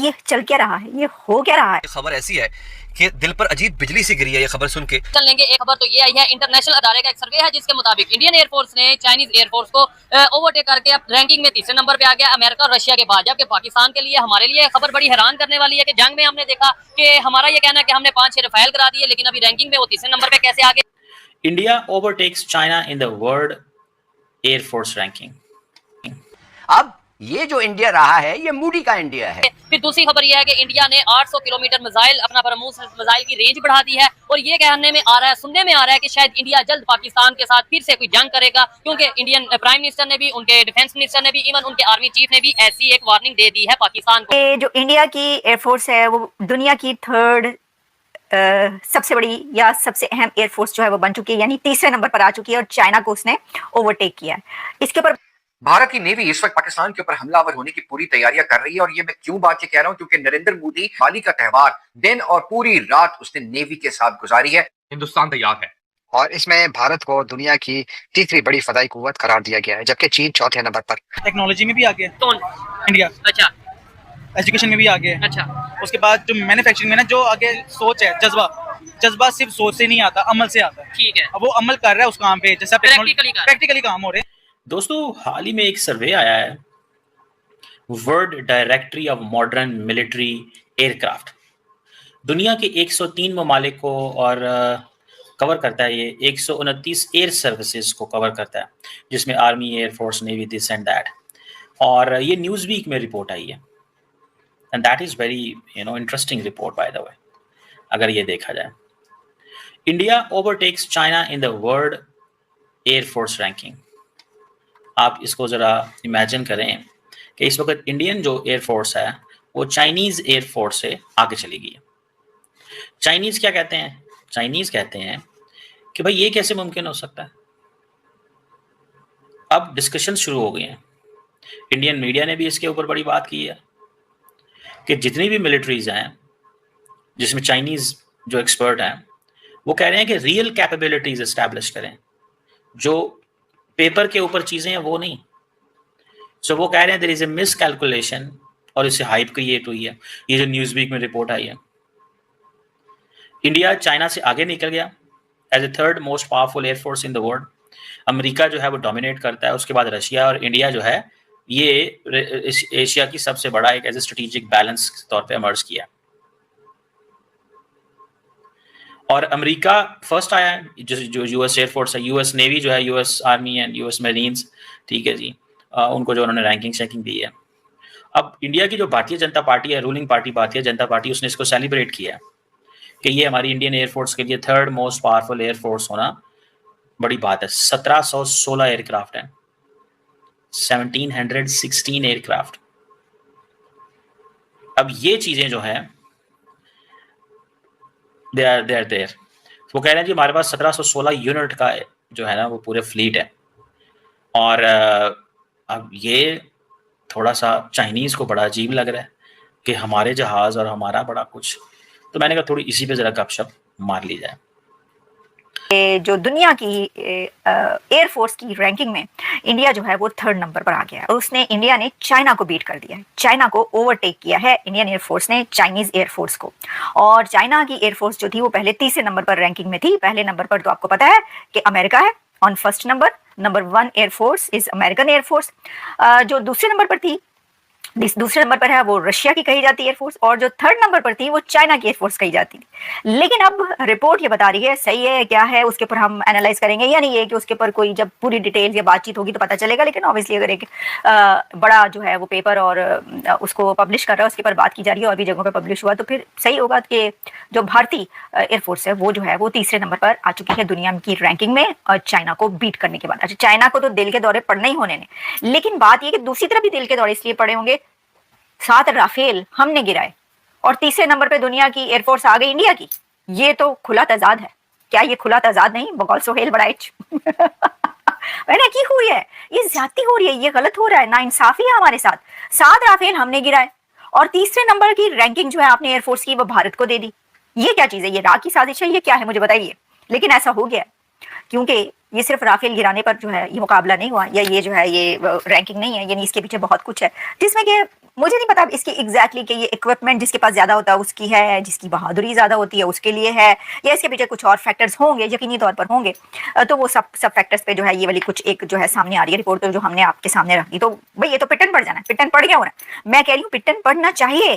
ये चल क्या रहा है, ये हो क्या रहा है। खबर ऐसी है कि दिल पर अजीब बिजली सी गिरी है ये खबर सुन के। चल लेंगे। एक खबर तो ये आई है, इंटरनेशनल अदारे का एक सर्वे है जिसके मुताबिक इंडियन एयरफोर्स ने चाइनीज एयरफोर्स को ओवरटेक करके अब रैंकिंग में तीसरे नंबर पे आ गया, अमेरिका और रशिया के बाद। जबकि पाकिस्तान के लिए, हमारे लिए खबर बड़ी हैरान करने वाली है कि जंग में हमने देखा कि हमारा ये कहना है कि हमने 5-6 रफाल करा दिए, लेकिन अभी रैंकिंग में वो तीसरे नंबर पे कैसे आ गए। India overtakes China in the world air force ranking. अब ये जो इंडिया रहा है ये मूडी का इंडिया है। फिर दूसरी खबर यह है कि इंडिया ने 800 किलोमीटर मिसाइल, अपना ब्रह्मोस मिसाइल की रेंज बढ़ा दी है, और ये कहने में आ रहा है, सुनने में आ रहा है कि शायद इंडिया जल्द पाकिस्तान के साथ फिर से कोई जंग करेगा, क्योंकि इंडियन प्राइम मिनिस्टर ने भी, उनके डिफेंस मिनिस्टर ने भी, इवन उनके आर्मी चीफ ने भी ऐसी एक वार्निंग दे दी है पाकिस्तान को। जो इंडिया की एयरफोर्स है वो दुनिया की थर्ड सबसे बड़ी या सबसे अहम एयरफोर्स जो है वो बन चुकी है, यानी तीसरे नंबर पर आ चुकी है, और चाइना को उसने ओवरटेक किया है। इसके ऊपर भारत की नेवी इस वक्त पाकिस्तान के ऊपर हमलावर होने की पूरी तैयारियां कर रही है। और ये मैं क्यों बात कह रहा हूं, क्योंकि नरेंद्र मोदी दिवाली का त्योहार दिन और पूरी रात उसने नेवी के साथ गुजारी है। हिंदुस्तान तैयार है और इसमें भारत को दुनिया की तीसरी बड़ी फदाई कुव्वत करार दिया गया है, जबकि चीन चौथे नंबर पर। टेक्नोलॉजी में भी आगे है कौन? इंडिया। अच्छा एजुकेशन में भी आगे है। अच्छा। उसके बाद जो मैन्युफैक्चरिंग में ना, जो आगे सोच है, जज्बा सिर्फ सोच से नहीं आता, अमल से आता है। ठीक है। अब वो अमल कर रहा है उस काम पे, जैसे प्रैक्टिकली काम हो रहे हैं। दोस्तों, हाल ही में एक सर्वे आया है, world directory of modern military aircraft. दुनिया के 103 ममालिक को और कवर करता है। ये 129 एयर सर्विसेज को कवर करता है, जिसमें army, air force, navy, this and that. और ये न्यूज़ वीक में रिपोर्ट आई है, and that is very interesting report by the way. अगर ये देखा जाए, India overtakes China in the world air force ranking. आप इसको ज़रा इमेजिन करें कि इस वक्त इंडियन जो एयरफोर्स है वो चाइनीज़ एयरफोर्स से आगे चली गई है। चाइनीज़ क्या कहते हैं? चाइनीज़ कहते हैं कि भाई ये कैसे मुमकिन हो सकता है। अब डिस्कशन शुरू हो गए हैं। इंडियन मीडिया ने भी इसके ऊपर बड़ी बात की है कि जितनी भी मिलिट्रीज हैं जिसमें चाइनीज़ जो एक्सपर्ट हैं वो कह रहे हैं कि रियल कैपेबिलिटीज इस्टेब्लिश करें, जो पेपर के ऊपर चीज़ें हैं वो नहीं। सो वो कह रहे हैं there is a miscalculation, और इससे हाइप क्रिएट हुई है। ये जो न्यूज़ वीक में रिपोर्ट आई है, इंडिया चाइना से आगे निकल गया as a third most powerful air force in the world. America जो है वो डोमिनेट करता है, उसके बाद रशिया, और इंडिया जो है ये एशिया की सबसे बड़ा एक एज ए स्ट्रेटेजिक बैलेंस के तौर पे इमर्ज किया। और अमेरिका फर्स्ट आया है, जो यूएस एयरफोर्स है, यूएस नेवी जो है, US army and US marines, ठीक है जी, उनको जो उन्होंने रैंकिंग शैंकिंग दी है। अब इंडिया की जो भारतीय जनता पार्टी है, ruling party Bharatiya Janata party, उसने इसको सेलिब्रेट किया है कि ये हमारी इंडियन एयरफोर्स के लिए थर्ड मोस्ट पावरफुल एयरफोर्स होना बड़ी बात है। 1716 एयरक्राफ्ट हैं, 1716 एयरक्राफ्ट। अब ये चीज़ें जो है दे आर देयर। वो कह रहे हैं जी हमारे पास 1716 यूनिट का जो है ना वो पूरे फ्लीट है। और अब ये थोड़ा सा चाइनीज़ को बड़ा अजीब लग रहा है कि हमारे जहाज़ और हमारा बड़ा कुछ। तो मैंने कहा थोड़ी इसी पे ज़रा गपशप मार ली जाए। जो दुनिया की एयरफोर्स की रैंकिंग में इंडिया जो है वो थर्ड नंबर पर आ गया है, और उसने इंडिया ने चाइना को बीट कर दिया है। चाइना को ओवरटेक किया है इंडियन एयरफोर्स ने चाइनीज एयरफोर्स को। और चाइना की एयरफोर्स जो थी वो पहले तीसरे नंबर पर रैंकिंग में थी। पहले नंबर पर तो आपको पता है कि अमेरिका है on first number 1 air force is American air force. जो दूसरे नंबर पर थी, दूसरे नंबर पर है वो रशिया की कही जाती है एयरफोर्स, और जो थर्ड नंबर पर थी वो चाइना की एयरफोर्स कही जाती थी। लेकिन अब रिपोर्ट ये बता रही है, सही है क्या है उसके ऊपर हम एनालाइज करेंगे, या नहीं है कि उसके ऊपर कोई जब पूरी डिटेल या बातचीत होगी तो पता चलेगा। लेकिन ऑब्वियसली अगर एक बड़ा जो है वो पेपर और उसको पब्लिश कर रहा है, उसके ऊपर बात की जा रही है और भी जगहों पर पब्लिश हुआ, तो फिर सही होगा कि जो भारतीय एयरफोर्स है वो जो है वो तीसरे नंबर पर आ चुकी है दुनिया की रैंकिंग में, और चाइना को बीट करने के बाद। अच्छा, चाइना को तो दिल के दौरे पड़ने ही होने ने, लेकिन बात ये कि दूसरी तरफ भी दिल के दौरे इसलिए पड़े होंगे, 7 राफेल हमने गिराए और तीसरे नंबर पे दुनिया की एयरफोर्स आ गई इंडिया की। ये तो खुला तजाद है। क्या ये खुला तजाद नहीं? बकौल सोहेल बड़ाइच मैंने की हुई है, ये ज्यादती हो रही है, ये गलत हो रहा है, नाइंसाफी है हमारे साथ। 7 राफेल हमने गिराए और तीसरे नंबर की रैंकिंग जो है आपने एयरफोर्स की वो भारत को दे दी। ये क्या चीज है? ये राग की साजिश है? ये क्या है मुझे बताइए। लेकिन ऐसा हो गया क्योंकि ये सिर्फ राफेल गिराने पर जो है ये मुकाबला नहीं हुआ, या ये जो है ये रैंकिंग नहीं है, यानी इसके पीछे बहुत कुछ है, जिसमें कि मुझे नहीं पता इसकी एग्जैक्टली कि ये इक्विपमेंट जिसके पास ज़्यादा होता है उसकी है, जिसकी बहादुरी ज़्यादा होती है उसके लिए है, या इसके पीछे कुछ और फैक्टर्स होंगे, यकीनी तौर पर होंगे। तो वो सब फैक्टर्स पे जो है ये वाली कुछ एक जो है सामने आ रही है रिपोर्ट, तो जो हमने आपके सामने रख दी। तो भाई ये तो पिटन पड़ जाना है, पिटन पड़ गया होना। मैं कह रही हूँ पिटन पड़ना चाहिए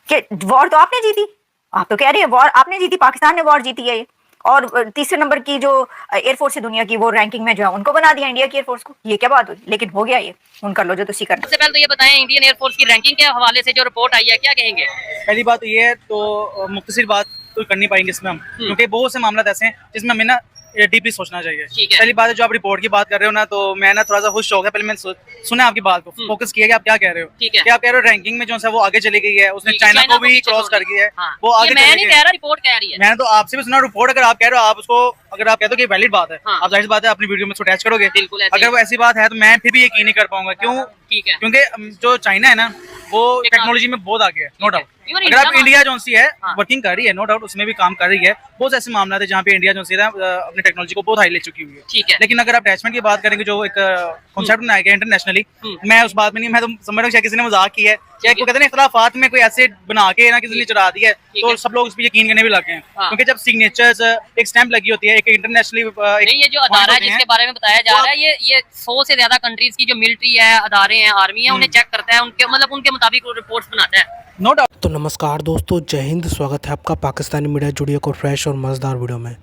कि वॉर तो आपने जीती, आप तो कह रहे हैं वॉर आपने जीती, पाकिस्तान ने वॉर जीती है ये, और तीसरे नंबर की जो एयरफोर्स है दुनिया की वो रैंकिंग में जो है उनको बना दिया इंडिया की एयरफोर्स को। ये क्या बात हुई? लेकिन हो गया ये, उन कर लो जो तुसी करना। सबसे पहले तो ये बताएं इंडियन एयरफोर्स की रैंकिंग के हवाले से जो रिपोर्ट आई है क्या कहेंगे? पहली बात ये है तो मुख्तसर बात तो कर नहीं पाएंगे इसमें हम, क्योंकि बहुत से मामला ऐसे हैं जिसमें हमें ना डीपली सोचना चाहिए। ठीक है। पहली बात है जो आप रिपोर्ट की बात कर रहे हो ना, तो मैं ना थोड़ा सा खुश हो गया। पहले मैंने सुना आपकी बात को, फोकस किया कि आप क्या कह रहे हो। ठीक है। क्या आप कह रहे हो रैंकिंग में जो है वो आगे चली गई है, उसने चाइना को भी क्रॉस कर गया है, हाँ। वो आगे मैं चली नहीं गई कह है। रहा, रिपोर्ट कह रही है। मैंने तो आपसे भी सुना रिपोर्ट, अगर आप कह रहे हो आप उसको, अगर आप कहते हो कि वैलिड बात है, हाँ। आप जाहिर सी बात है अपनी वीडियो में उसको अटैच करोगे। बिल्कुल ऐसे अगर ही। वो ऐसी बात है तो मैं फिर भी यकीन नहीं कर पाऊंगा। क्यों? ठीक है। क्योंकि जो चाइना है ना वो टेक्नोलॉजी में बहुत आगे है, नो डाउट। Even अगर आप India इंडिया जो सी है हाँ। वर्किंग कर रही है, नो डाउट उसमें भी काम कर रही है। बहुत ऐसे मामला है जहाँ पे इंडिया जो सी है अपनी टेक्नोलॉजी को बहुत हाई ले चुकी हुई है। ठीक है। लेकिन अगर आप अटैचमेंट की बात करेंगे, जो एक कॉन्सेप्ट बनाया गया इंटरनेशनली, मैं उस बात में नहीं, मैं तो समझ रहा हूँ शायद किसी ने मजाक की है, या वो कहते हैं इख्तलाफात में कोई ऐसे बना के ना किसी ने चढ़ा दिया है, तो सब लोग उस पर यकीन करने भी लगे हैं। हाँ। क्योंकि जब सिग्नेचर्स एक स्टैंप लगी होती है, एक इंटरनेशनली नहीं, ये जो अदारा है जिसके बारे में बताया जा रहा है, ये 100 से ज्यादा कंट्रीज की जो मिलिट्री है, अदारे हैं, आर्मी है, उन्हें चेक करता है, उनके मतलब उनके मुताबिक वो रिपोर्ट्स बनाता है। No doubt. तो नमस्कार दोस्तों, जय हिंद। स्वागत है आपका पाकिस्तानी मीडिया जुड़ी एक और फ्रेश और मज़ेदार वीडियो में।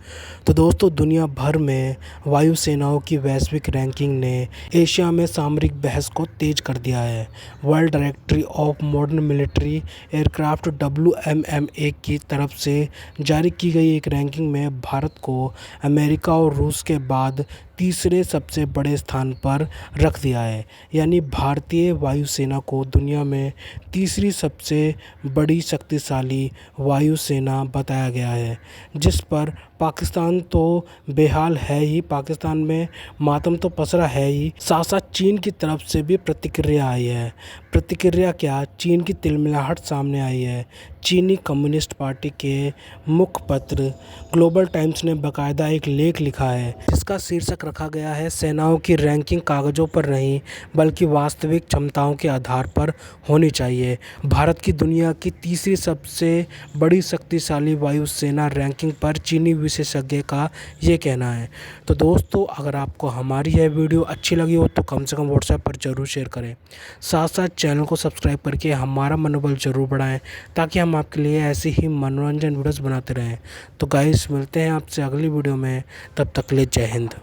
तो दोस्तों, दुनिया भर में वायु सेनाओं की वैश्विक रैंकिंग ने एशिया में सामरिक बहस को तेज कर दिया है। World directory of modern military aircraft WMMA की तरफ से जारी की गई एक रैंकिंग में भारत को अमेरिका और रूस के बाद तीसरे सबसे बड़े स्थान पर रख दिया है। यानी भारतीय वायुसेना को दुनिया में तीसरी सबसे बड़ी शक्तिशाली वायुसेना बताया गया है, जिस पर पाकिस्तान तो बेहाल है ही, पाकिस्तान में मातम तो पसरा है ही, साथ साथ चीन की तरफ से भी प्रतिक्रिया आई है। प्रतिक्रिया क्या? चीन की तिलमिलाहट सामने आई है। चीनी कम्युनिस्ट पार्टी के मुखपत्र ग्लोबल टाइम्स ने बाकायदा एक लेख लिखा है जिसका शीर्षक रखा गया है, सेनाओं की रैंकिंग कागज़ों पर नहीं बल्कि वास्तविक क्षमताओं के आधार पर होनी चाहिए। भारत की दुनिया की तीसरी सबसे बड़ी शक्तिशाली वायुसेना रैंकिंग पर चीनी विशेषज्ञ का ये कहना है। तो दोस्तों, अगर आपको हमारी यह वीडियो अच्छी लगी हो तो कम से कम व्हाट्सएप पर ज़रूर शेयर करें। साथ साथ चैनल को सब्सक्राइब करके हमारा मनोबल ज़रूर बढ़ाएं ताकि हम आपके लिए ऐसी ही मनोरंजन वीडियोस बनाते रहें। तो गाइस, मिलते हैं आपसे अगली वीडियो में, तब तक के लिए जय हिंद।